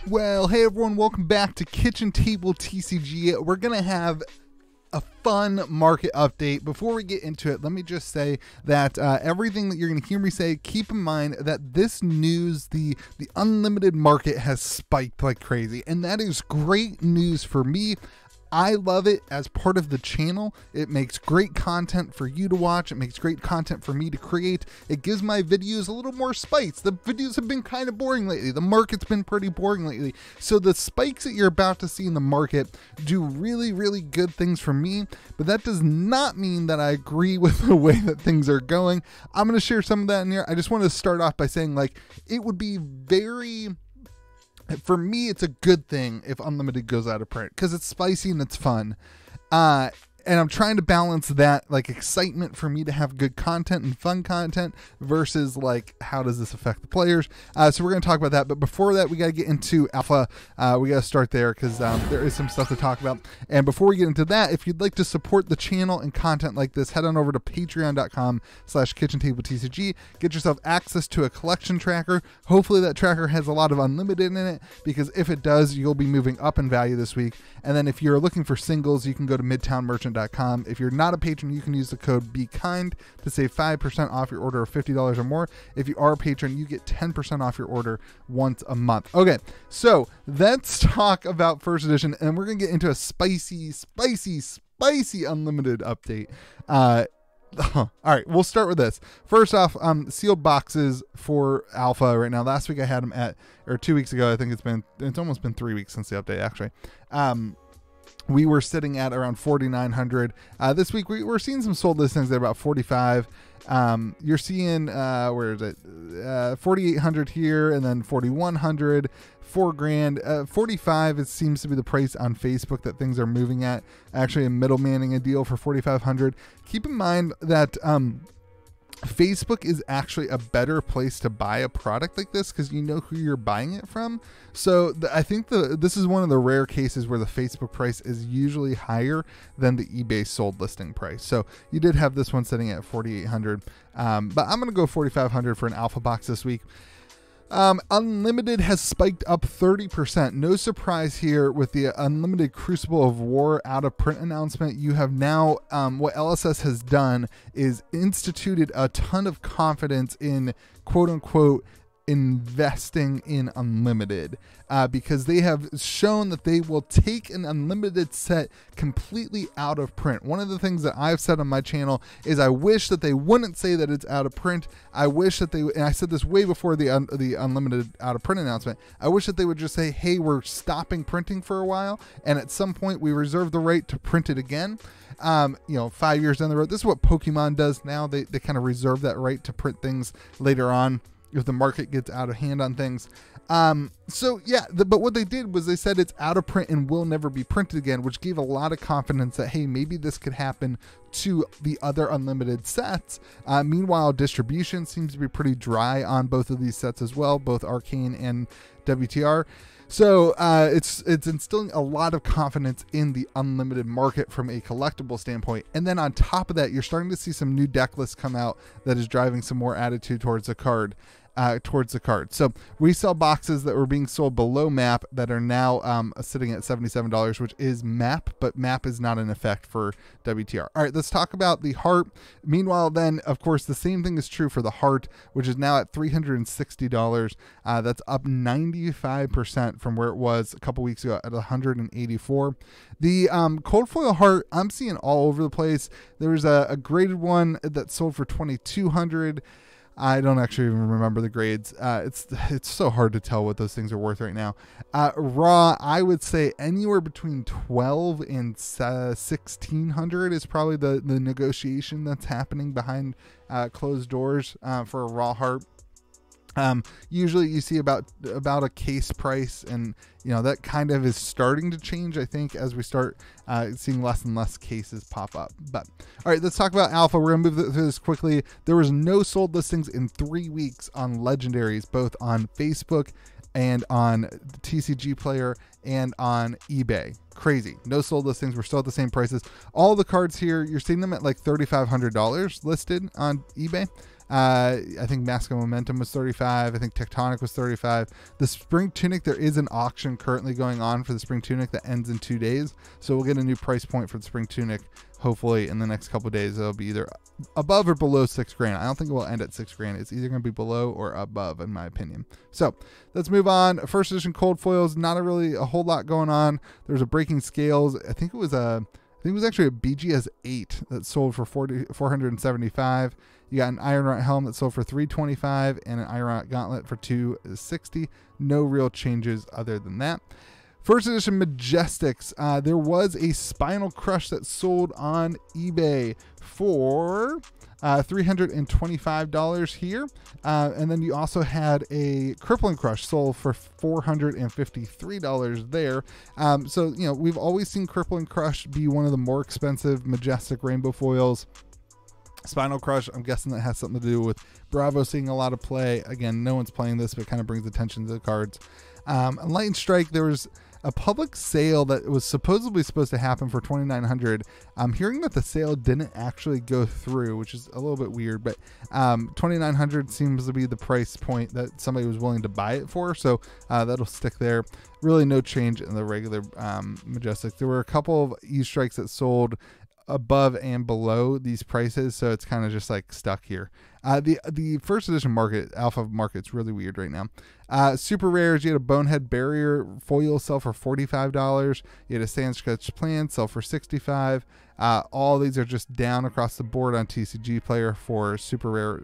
Well, hey everyone, welcome back to Kitchen Table TCG. We're going to have a fun market update. Before we get into it, let me just say that everything that you're going to hear me say, keep in mind that this news, the unlimited market has spiked like crazy, and that is great news for me. I love it as part of the channel. It makes great content for you to watch. It makes great content for me to create. It gives my videos a little more spice. The videos have been kind of boring lately. The market's been pretty boring lately. So the spikes that you're about to see in the market do really, really good things for me. But that does not mean that I agree with the way that things are going. I'm going to share some of that in here. I just want to start off by saying, like, it would be very... For me, it's a good thing if Unlimited goes out of print because it's spicy and it's fun. And I'm trying to balance that, like, excitement for me to have good content and fun content versus, like, how does this affect the players? So we're going to talk about that. But before that, we got to get into alpha. We got to start there because there is some stuff to talk about. And before we get into that, if you'd like to support the channel and content like this, head on over to patreon.com/KitchenTableTCG. Get yourself access to a collection tracker. Hopefully that tracker has a lot of Unlimited in it, because if it does, you'll be moving up in value this week. And then if you're looking for singles, you can go to MidtownMerchant.com. If you're not a patron, you can use the code BeKind to save 5% off your order of $50 or more. If you are a patron, you get 10% off your order once a month. Okay, so let's talk about first edition, and we're going to get into a spicy Unlimited update. All right, we'll start with this. First off, sealed boxes for alpha right now. Last week I had them at, or 2 weeks ago, I think it's almost been 3 weeks since the update, actually. We were sitting at around 4,900. This week we're seeing some sold listings at about 45. You're seeing, where is it? 4,800 here, and then 4,100, $4,000. 45 it seems to be the price on Facebook that things are moving at. Actually, a middlemaning a deal for 4,500. Keep in mind that Facebook is actually a better place to buy a product like this because you know who you're buying it from. So I think this is one of the rare cases where the Facebook price is usually higher than the eBay sold listing price. So you did have this one sitting at 4,800, but I'm going to go 4,500 for an alpha box this week. Unlimited has spiked up 30%. No surprise here with the Unlimited Crucible of War out of print announcement. You have now, what LSS has done is instituted a ton of confidence in quote unquote investing in Unlimited, because they have shown that they will take an Unlimited set completely out of print. One of the things that I've said on my channel is I wish that they wouldn't say that it's out of print. I wish that they, and I said this way before the Unlimited out of print announcement, I wish that they would just say, hey, we're stopping printing for a while, and at some point we reserve the right to print it again. 5 years down the road. This is what Pokemon does now. They kind of reserve that right to print things later on if the market gets out of hand on things. But what they did was they said it's out of print and will never be printed again, which gave a lot of confidence that, hey, maybe this could happen to the other Unlimited sets. Meanwhile, distribution seems to be pretty dry on both of these sets as well, both Arcane and WTR. So it's instilling a lot of confidence in the Unlimited market from a collectible standpoint. And then on top of that, you're starting to see some new deck lists come out that is driving some more attitude towards the card. So resale boxes that were being sold below map that are now sitting at $77, which is map, but map is not in effect for WTR. All right, let's talk about the heart. Meanwhile, then, of course, the same thing is true for the heart, which is now at $360. That's up 95% from where it was a couple weeks ago at $184. The cold foil heart, I'm seeing all over the place. There was a graded one that sold for $2,200. I don't actually even remember the grades. It's so hard to tell what those things are worth right now. Raw, I would say anywhere between $1,200 and $1,600 is probably the negotiation that's happening behind closed doors for a raw heart. Usually you see about a case price, and that kind of is starting to change, I think, as we start seeing less and less cases pop up. But all right, let's talk about alpha. We're gonna move through this quickly. There was no sold listings in 3 weeks on Legendaries, both on Facebook and on the TCG Player and on eBay. Crazy. No sold listings. We're still at the same prices. All the cards here, you're seeing them at like $3,500 listed on eBay. I think Mask of Momentum was 35. I think Tectonic was 35. The Spring Tunic, there is an auction currently going on for the Spring Tunic that ends in 2 days. So we'll get a new price point for the Spring Tunic. Hopefully in the next couple of days, it'll be either above or below $6,000. I don't think it will end at $6,000. It's either going to be below or above, in my opinion. So let's move on. First edition cold foils, not really a whole lot going on. There's a Breaking Scales. I think it was actually a BGS 8 that sold for $475. You got an Iron Rot helm that sold for $325 and an Iron Rot gauntlet for $260. No real changes other than that. First edition Majestics, there was a Spinal Crush that sold on eBay for $325 here. And then you also had a Crippling Crush sold for $453 there. So, you know, we've always seen Crippling Crush be one of the more expensive Majestic rainbow foils. Spinal Crush, I'm guessing that has something to do with Bravo seeing a lot of play. Again, no one's playing this, but it kind of brings attention to the cards. Lightning Strike, there was a public sale that was supposedly supposed to happen for $2,900. I'm hearing that the sale didn't actually go through, which is a little bit weird, but $2,900 seems to be the price point that somebody was willing to buy it for, so that'll stick there. Really no change in the regular Majestic. There were a couple of E-Strikes that sold above and below these prices, so it's kind of just like stuck here. The first edition market, alpha market's really weird right now. Super rares, you had a Bonehead Barrier foil sell for $45. You had a Sand Sketch Plan sell for $65. All these are just down across the board on TCG Player for super rare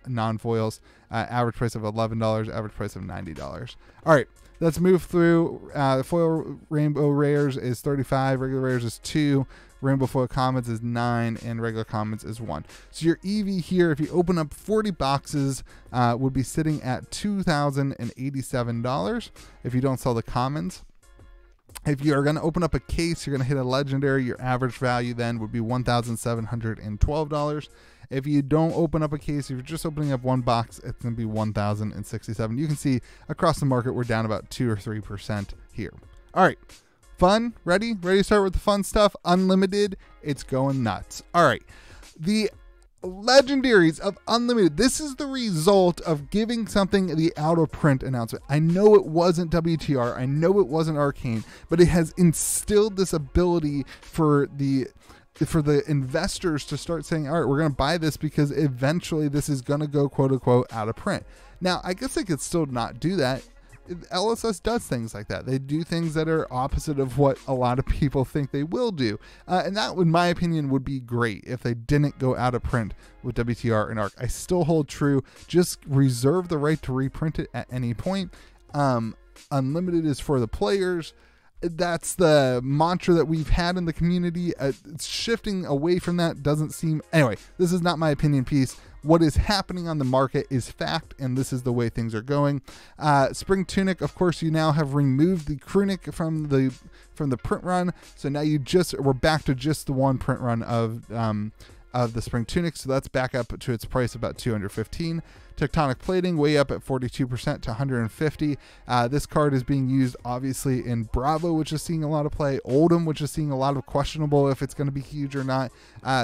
non-foils. Average price of $11, average price of $90. All right, let's move through. Foil Rainbow Rares is $35, regular rares is $2. Rainbow Foil Commons is $9, and regular Commons is $1. So your EV here, if you open up 40 boxes, would be sitting at $2,087 if you don't sell the Commons. If you are going to open up a case, you're going to hit a Legendary. Your average value then would be $1,712. If you don't open up a case, if you're just opening up one box, it's going to be $1,067. You can see across the market, we're down about 2 or 3% here. All right. Fun? Ready to start with the fun stuff? Unlimited, it's going nuts. All right, the Legendaries of Unlimited. This is the result of giving something the out of print announcement. I know it wasn't WTR, I know it wasn't Arcane, but it has instilled this ability for the investors to start saying, all right, we're going to buy this because eventually this is going to go quote unquote out of print. Now, I guess they could still not do that. LSS does things like that. They do things that are opposite of what a lot of people think they will do. And that, in my opinion, would be great if they didn't go out of print with WTR and ARC. I still hold true. Just reserve the right to reprint it at any point. Unlimited is for the players. That's the mantra that we've had in the community. Shifting away from that doesn't seem... Anyway, this is not my opinion piece. What is happening on the market is fact, and this is the way things are going. Spring Tunic, of course, you now have removed the crewneck from the print run, so now we're back to just the one print run of the Spring Tunic, so that's back up to its price about $215. Tectonic Plating way up at 42% to $150. This card is being used obviously in Bravo, which is seeing a lot of play. Oldham, which is seeing a lot of questionable if it's going to be huge or not.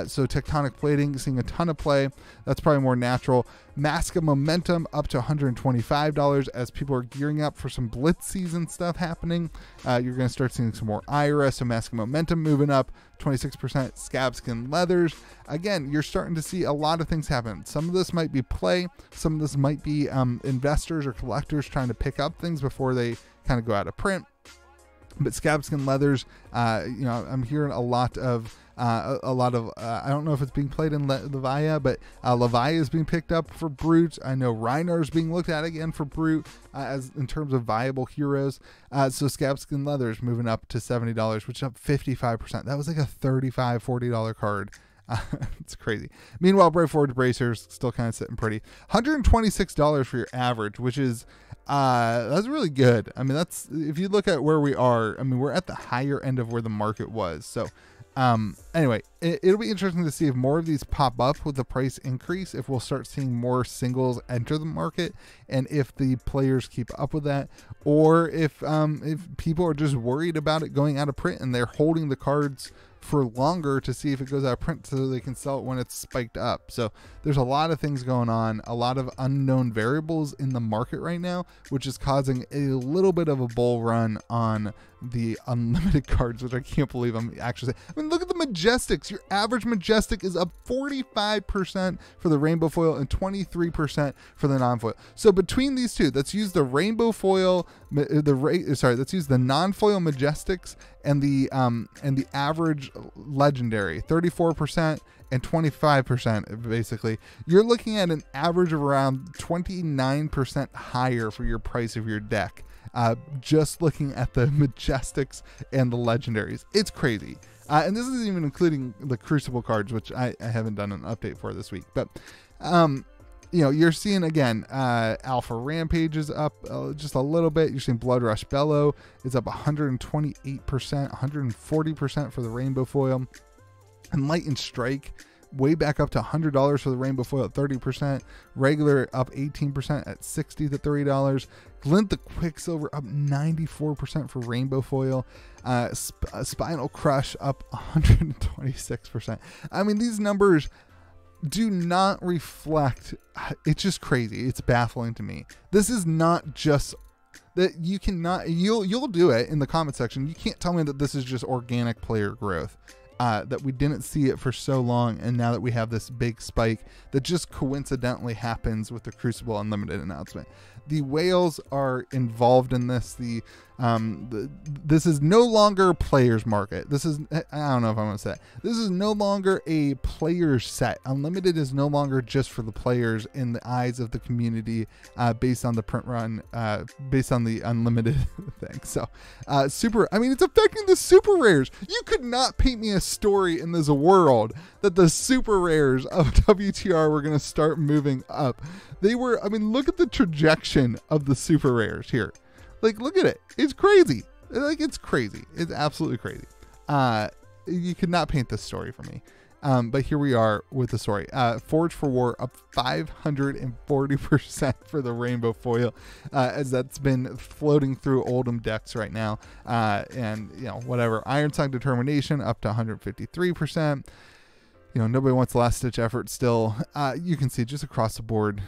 So Tectonic Plating seeing a ton of play. That's probably more natural. Mask of Momentum up to $125 as people are gearing up for some Blitz season stuff happening. You're going to start seeing some more IRA, so Mask of Momentum moving up 26%. Scabskin Leathers. Again, you're starting to see a lot of things happen. Some of this might be play. Some of this might be investors or collectors trying to pick up things before they kind of go out of print. But Scabskin Leathers, I'm hearing a lot of I don't know if it's being played in Levia, but Levia is being picked up for Brute. I know Reinar is being looked at again for Brute as in terms of viable heroes. So Scabskin Leathers moving up to $70, which is up 55%. That was like a $35, $40 card. It's crazy. Meanwhile, Brave Forward Bracers still kind of sitting pretty. $126 for your average, which is that's really good. I mean, that's, if you look at where we are, I mean, we're at the higher end of where the market was. So anyway, it'll be interesting to see if more of these pop up with the price increase, if we'll start seeing more singles enter the market, and if the players keep up with that, or if people are just worried about it going out of print and they're holding the cards for longer to see if it goes out of print so they can sell it when it's spiked up. So there's a lot of things going on, a lot of unknown variables in the market right now, which is causing a little bit of a bull run on the unlimited cards, which I can't believe I'm actually saying. I mean, look at the Majestics. Your average Majestic is up 45% for the rainbow foil and 23% for the non-foil. So between these two, let's use the rainbow foil, let's use the non-foil Majestics and the average Legendary, 34% and 25%. Basically, you're looking at an average of around 29% higher for your price of your deck. Just looking at the Majestics and the Legendaries. It's crazy. And this isn't even including the Crucible cards, which I haven't done an update for this week. But, you're seeing, again, Alpha Rampage is up just a little bit. You're seeing Blood Rush Bellow is up 128%, 140% for the Rainbow Foil. And Light and Strike way back up to $100 for the rainbow foil at 30%. Regular up 18% at $60 to $30. Glint the Quicksilver up 94% for rainbow foil. Spinal Crush up 126%. I mean, these numbers do not reflect. It's just crazy. It's baffling to me. This is not just that you cannot. You'll do it in the comment section. You can't tell me that this is just organic player growth. That we didn't see it for so long, and now that we have this big spike that just coincidentally happens with the Crucible Unlimited announcement. The whales are involved in this. This is no longer a player's market. This is, I don't know if I'm going to say it. This is no longer a player's set. Unlimited is no longer just for the players in the eyes of the community, based on the print run, based on the unlimited thing. So, it's affecting the super rares. You could not paint me a story in this world that the super rares of WTR were going to start moving up. They were, look at the trajectory of the super rares here. Like, look at it. It's crazy. It's crazy. It's absolutely crazy. You could not paint this story for me. But here we are with the story. Forge for War up 540% for the rainbow foil, as that's been floating through Oldham decks right now. And whatever. Ironside Determination up to 153%. Nobody wants last ditch effort still. You can see just across the board,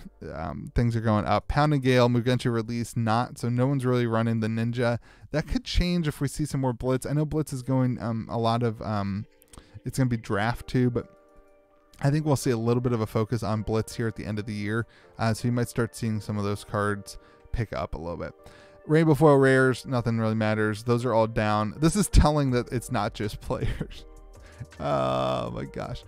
things are going up. Pound and Gale, Mugentia release, not. So no one's really running the Ninja. That could change if we see some more Blitz. I know Blitz is going a lot of, it's going to be draft too, but I think we'll see a little bit of a focus on Blitz here at the end of the year. So you might start seeing some of those cards pick up a little bit. Rainbow foil rares, nothing really matters. Those are all down. This is telling that it's not just players. Oh my gosh.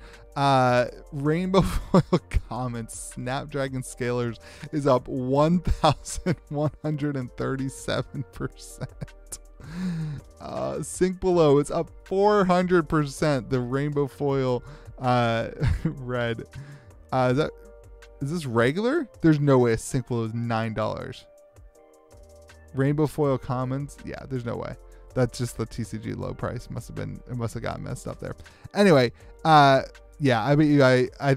Rainbow foil commons, Snapdragon Scalers is up 1,137%. Sink Below is up 400%. The rainbow foil red. Is this regular? There's no way a Sink Below is $9. Rainbow foil commons, yeah, there's no way. That's just the TCG low price. It must have gotten messed up there. Anyway, I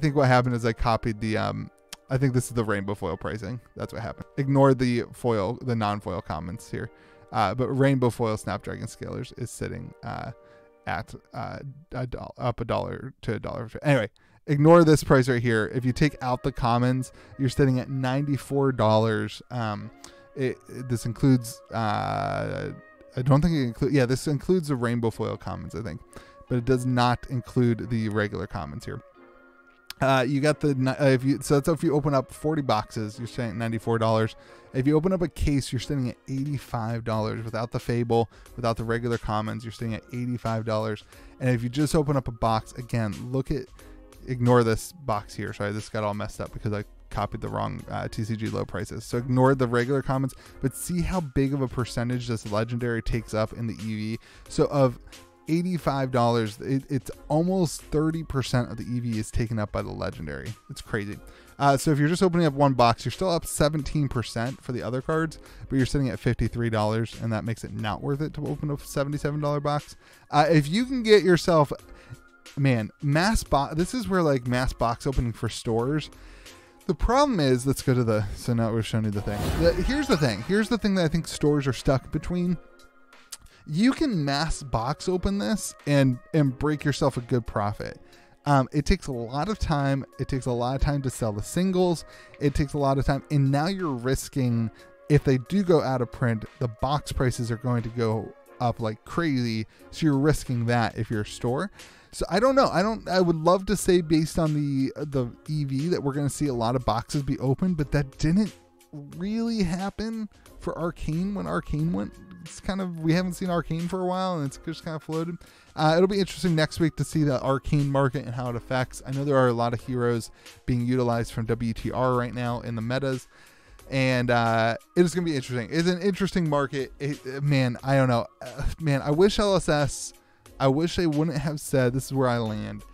think what happened is I copied the I think this is the rainbow foil pricing. That's what happened. Ignore the foil, the non-foil comments here. But rainbow foil Snapdragon Scalers is sitting at up $1 to $1. Anyway, ignore this price right here. If you take out the commons, you're sitting at $94. This includes I don't think it includes, this includes the rainbow foil commons, I think, but it does not include the regular commons here. You got if you open up 40 boxes, you're staying at $94. If you open up a case, you're staying at $85 without the Fable, without the regular commons, you're staying at $85. And if you just open up a box, again, ignore this box here. Sorry, this got all messed up because I copied the wrong TCG low prices. So ignore the regular comments, but see how big of a percentage this legendary takes up in the EV. So of $85, it's almost 30% of the EV is taken up by the legendary. It's crazy. So if you're just opening up one box, you're still up 17% for the other cards, but you're sitting at $53, and that makes it not worth it to open a $77 box. If you can get yourself man, this is where like mass box opening for stores. The problem is, let's go to so now we're showing you the thing. Here's the thing that I think stores are stuck between. You can mass box open this and break yourself a good profit. It takes a lot of time. It takes a lot of time to sell the singles. It takes a lot of time. And now you're risking, if they do go out of print, the box prices are going to go up like crazy. So you're risking that if you're a store. So I don't know. I would love to say based on the EV that we're going to see a lot of boxes be opened, but that didn't really happen for Arcane when Arcane went. It's kind of, we haven't seen Arcane for a while, and it's just kind of floated. It'll be interesting next week to see the Arcane market and how it affects. I know there are a lot of heroes being utilized from WTR right now in the metas, and it is going to be interesting. It's an interesting market. Man, I don't know. Man, I wish LSS, I wish they wouldn't have said, this is where I land.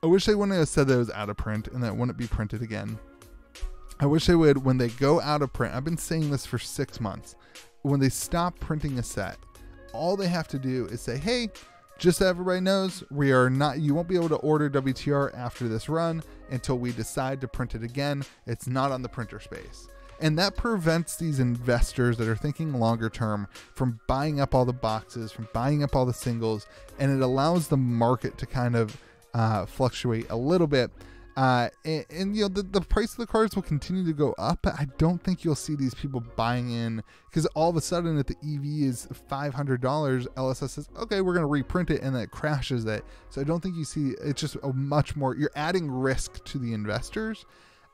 I wish they wouldn't have said that it was out of print and that it wouldn't be printed again. I wish they would, when they go out of print, I've been saying this for 6 months, when they stop printing a set, all they have to do is say, hey, just so everybody knows, you won't be able to order WTR after this run until we decide to print it again. It's not on the printer space. And that prevents these investors that are thinking longer term from buying up all the boxes, from buying up all the singles, and it allows the market to kind of fluctuate a little bit. And you know, the price of the cards will continue to go up, but I don't think you'll see these people buying in, because all of a sudden if the EV is $500, LSS says, okay, we're going to reprint it, and that crashes it. So I don't think you see, it's just a much more, you're adding risk to the investors.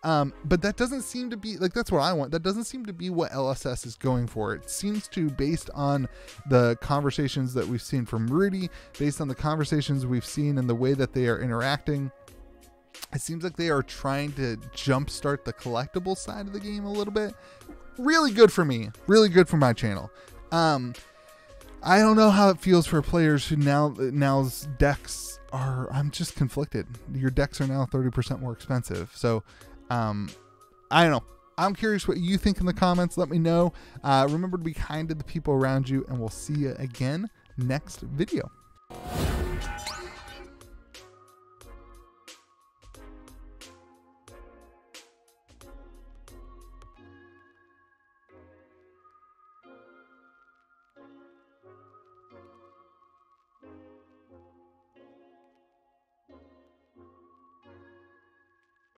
But that doesn't seem to be, like, that's what I want. That doesn't seem to be what LSS is going for. It seems to, based on the conversations that we've seen from Rudy, based on the conversations we've seen and the way that they are interacting, it seems like they are trying to jumpstart the collectible side of the game a little bit. Really good for me. Really good for my channel. I don't know how it feels for players who now's decks are, I'm just conflicted. Your decks are now 30% more expensive. So, I don't know. I'm curious what you think in the comments. Let me know. Remember to be kind to the people around you, and we'll see you again next video.